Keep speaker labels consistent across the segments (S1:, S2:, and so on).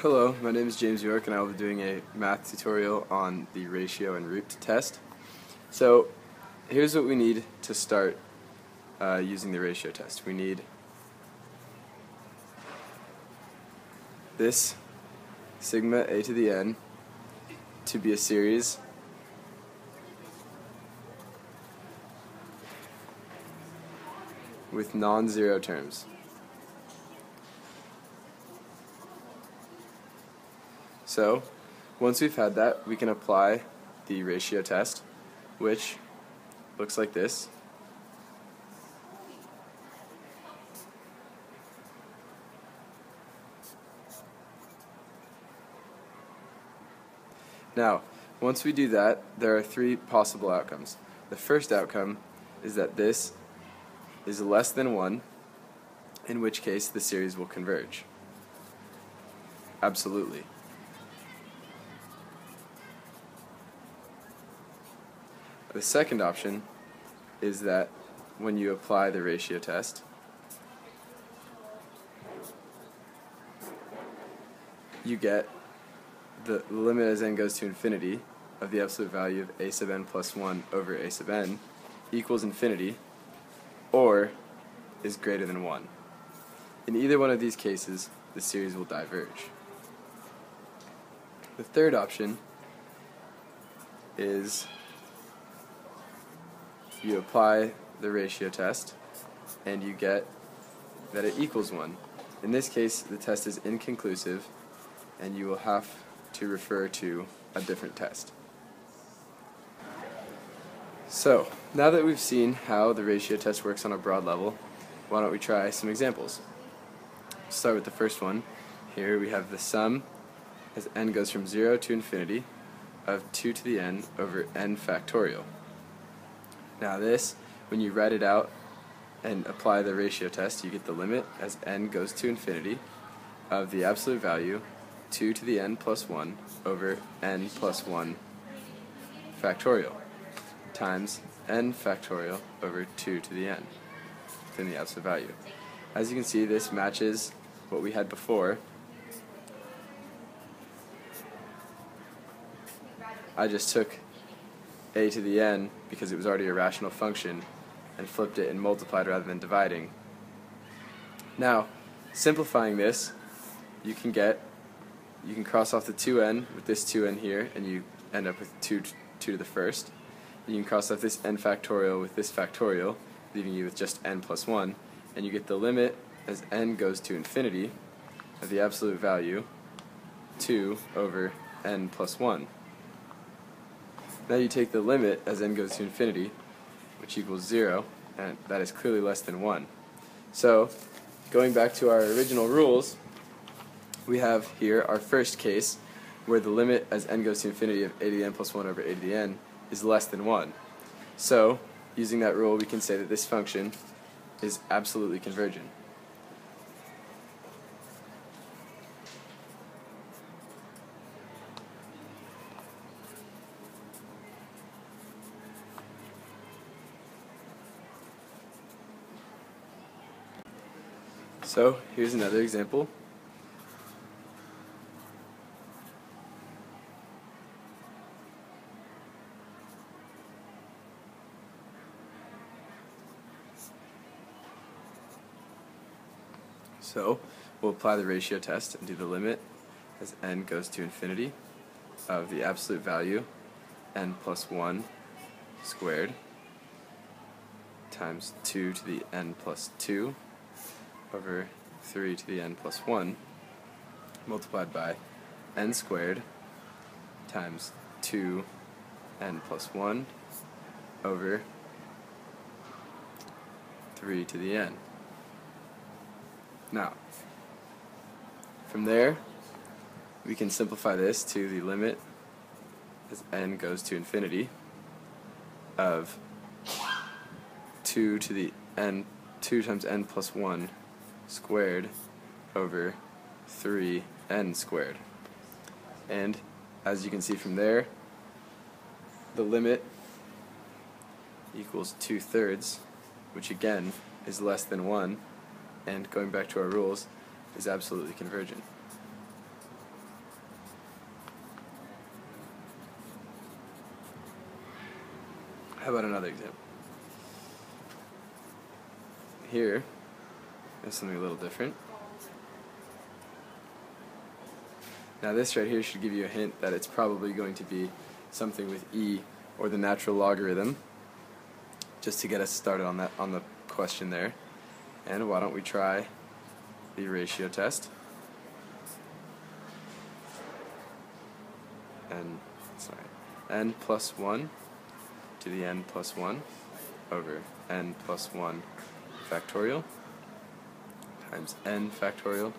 S1: Hello, my name is James York and I will be doing a math tutorial on the ratio and root test. So here's what we need to start using the ratio test. We need this sigma a to the n to be a series with non-zero terms. So, once we've had that, we can apply the ratio test, which looks like this. Now, once we do that, there are three possible outcomes. The first outcome is that this is less than 1, in which case the series will converge. Absolutely. The second option is that when you apply the ratio test, you get the limit as n goes to infinity of the absolute value of a sub n plus 1 over a sub n equals infinity or is greater than 1. In either one of these cases, the series will diverge. The third option is you apply the ratio test and you get that it equals 1. In this case, the test is inconclusive and you will have to refer to a different test. So, now that we've seen how the ratio test works on a broad level, why don't we try some examples? Start with the first one. Here we have the sum as n goes from 0 to infinity of 2 to the n over n factorial. Now this, when you write it out and apply the ratio test, you get the limit as n goes to infinity of the absolute value 2 to the n plus 1 over n plus 1 factorial times n factorial over 2 to the n within the absolute value. As you can see, this matches what we had before. I just took a to the n because it was already a rational function and flipped it and multiplied rather than dividing. Now, simplifying this, you can cross off the 2n with this 2n here and you end up with 2 to the first. You can cross off this n factorial with this factorial, leaving you with just n plus 1, and you get the limit as n goes to infinity of the absolute value 2 over n plus 1. Now you take the limit as n goes to infinity, which equals 0, and that is clearly less than 1. So, going back to our original rules, we have here our first case, where the limit as n goes to infinity of a to the n plus 1 over a to the n is less than 1. So, using that rule, we can say that this function is absolutely convergent. So, here's another example. So, we'll apply the ratio test and do the limit as n goes to infinity of the absolute value n plus 1 squared times 2 to the n plus 2 over 3 to the n plus 1 multiplied by n squared times 2 n plus 1 over 3 to the n. Now, from there, we can simplify this to the limit as n goes to infinity of 2 to the n, 2 times n plus 1 squared over 3n squared. And as you can see from there, the limit equals 2/3, which again is less than 1, and going back to our rules, is absolutely convergent. How about another example? Here is something a little different. Now this right here should give you a hint that it's probably going to be something with e, or the natural logarithm, just to get us started on the question there. And why don't we try the ratio test? N plus 1 to the n plus 1 over n plus 1 factorial times n factorial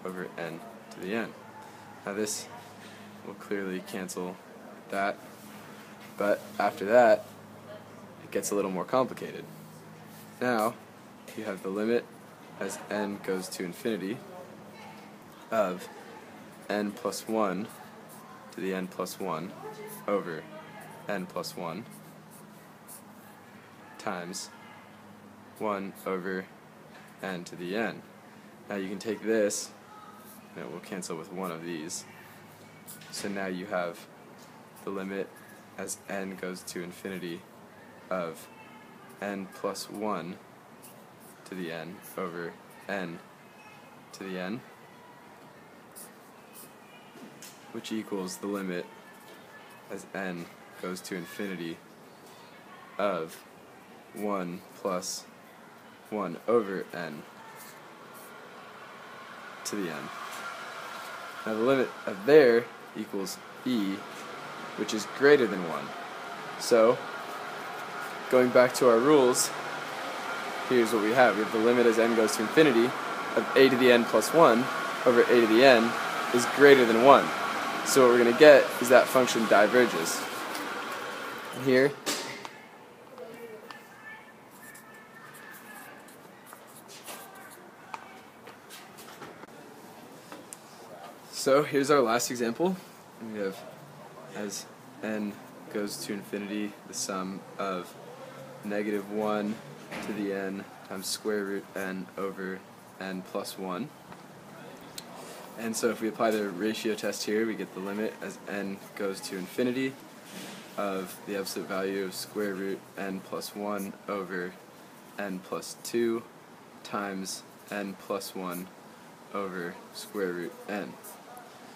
S1: over n to the n. Now this will clearly cancel that, but after that it gets a little more complicated. Now you have the limit as n goes to infinity of n plus 1 to the n plus 1 over n plus 1 times 1 over n to the n. Now you can take this, and it will cancel with one of these. So now you have the limit as n goes to infinity of n plus 1 to the n over n to the n, which equals the limit as n goes to infinity of 1 plus 1 over n to the n. Now the limit of there equals e, which is greater than 1. So, going back to our rules, here's what we have. We have the limit as n goes to infinity of a to the n plus 1 over a to the n is greater than 1. So what we're going to get is that function diverges. And here, so here's our last example. We have as n goes to infinity the sum of negative 1 to the n times square root n over n plus 1. And so if we apply the ratio test here, we get the limit as n goes to infinity of the absolute value of square root n plus 1 over n plus 2 times n plus 1 over square root n.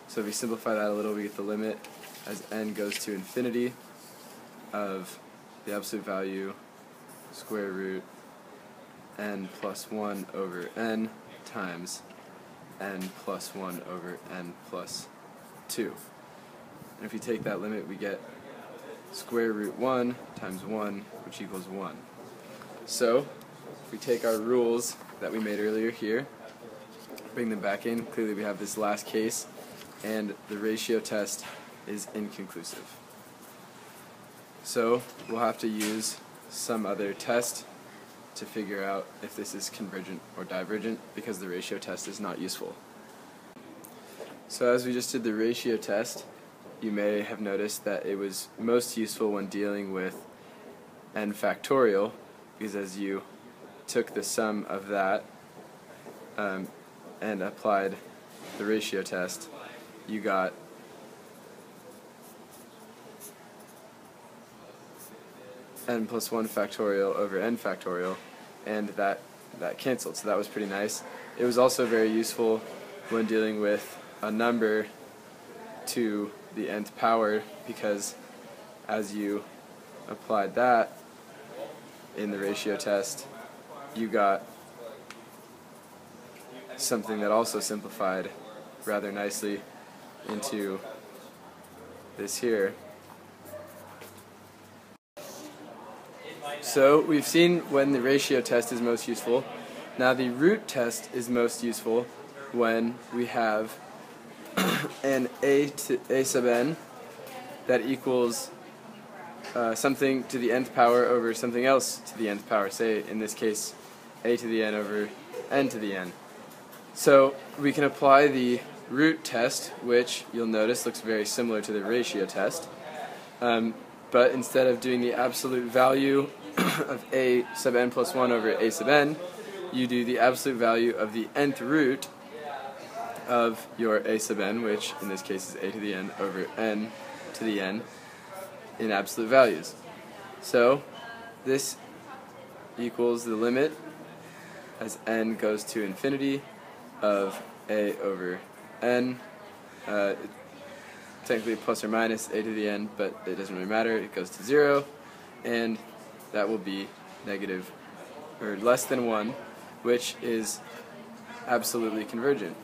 S1: So if we simplify that a little, we get the limit as n goes to infinity of the absolute value square root n plus 1 over n times n plus 1 over n plus 2. And if you take that limit, we get square root 1 times 1, which equals 1. So, if we take our rules that we made earlier here, bring them back in, clearly we have this last case, and the ratio test is inconclusive. So, we'll have to use some other test to figure out if this is convergent or divergent, because the ratio test is not useful. So as we just did the ratio test, you may have noticed that it was most useful when dealing with n factorial, because as you took the sum of that and applied the ratio test, you got n plus 1 factorial over n factorial, and that canceled, so that was pretty nice. It was also very useful when dealing with a number to the nth power, because as you applied that in the ratio test, you got something that also simplified rather nicely into this here. So we've seen when the ratio test is most useful. Now the root test is most useful when we have an a sub n that equals something to the nth power over something else to the nth power, say in this case a to the n over n to the n. So we can apply the root test, which you'll notice looks very similar to the ratio test, but instead of doing the absolute value of a sub n plus 1 over a sub n, you do the absolute value of the nth root of your a sub n, which in this case is a to the n over n to the n in absolute values. So this equals the limit as n goes to infinity of a over n. Technically plus or minus a to the n, but it doesn't really matter. It goes to 0, and that will be negative or less than 1, which is absolutely convergent.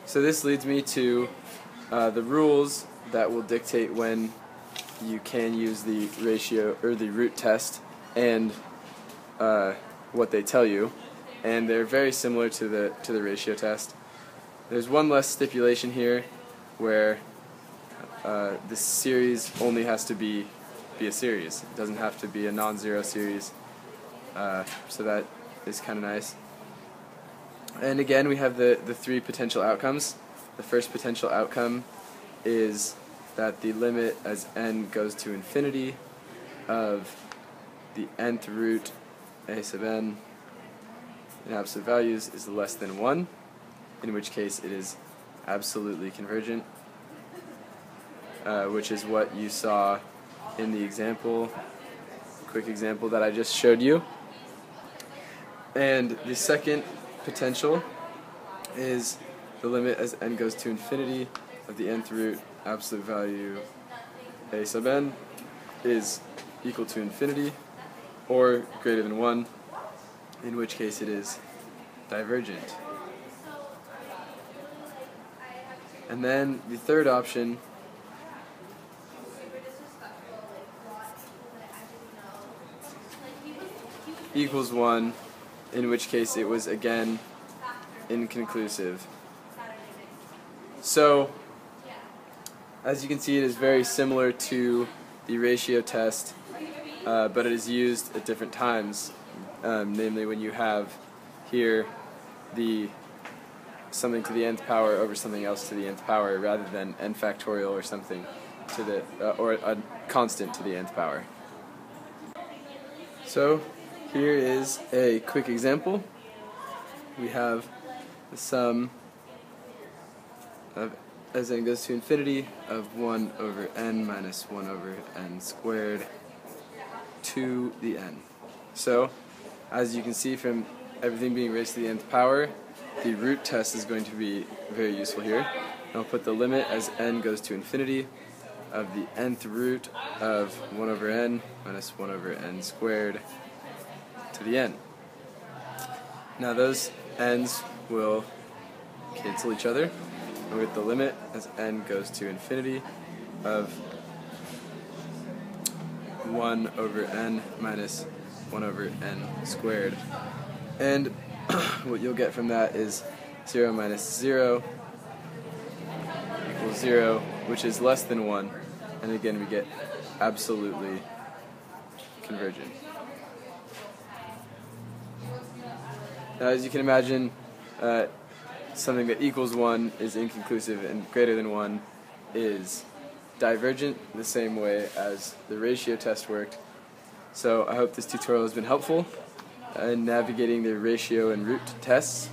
S1: So this leads me to the rules that will dictate when you can use the ratio or the root test and what they tell you, and they're very similar to the ratio test. There's one less stipulation here where this series only has to be a series. It doesn't have to be a non-zero series, so that is kind of nice. And again, we have the three potential outcomes. The first potential outcome is that the limit as n goes to infinity of the nth root a sub n in absolute values is less than 1, in which case it is absolutely convergent, which is what you saw in the example, quick example that I just showed you. And the second potential is the limit as n goes to infinity of the nth root absolute value a sub n is equal to infinity or greater than 1, in which case it is divergent. And then the third option equals 1, in which case it was again inconclusive. So, as you can see, it is very similar to the ratio test, but it is used at different times, namely when you have here the something to the nth power over something else to the nth power, rather than n factorial or something to the or a constant to the nth power. So here is a quick example. We have the sum of as n goes to infinity of 1 over n minus 1 over n squared to the n. So, as you can see from everything being raised to the nth power, the root test is going to be very useful here. I'll put the limit as n goes to infinity of the nth root of 1 over n minus 1 over n squared to the n. Now those n's will cancel each other, and we get the limit as n goes to infinity of 1 over n minus 1 over n squared. And what you'll get from that is 0 minus 0 equals 0, which is less than 1. And again, we get absolutely convergent. Now, as you can imagine, something that equals 1 is inconclusive, and greater than 1 is divergent, the same way as the ratio test worked. So I hope this tutorial has been helpful in navigating the ratio and root tests.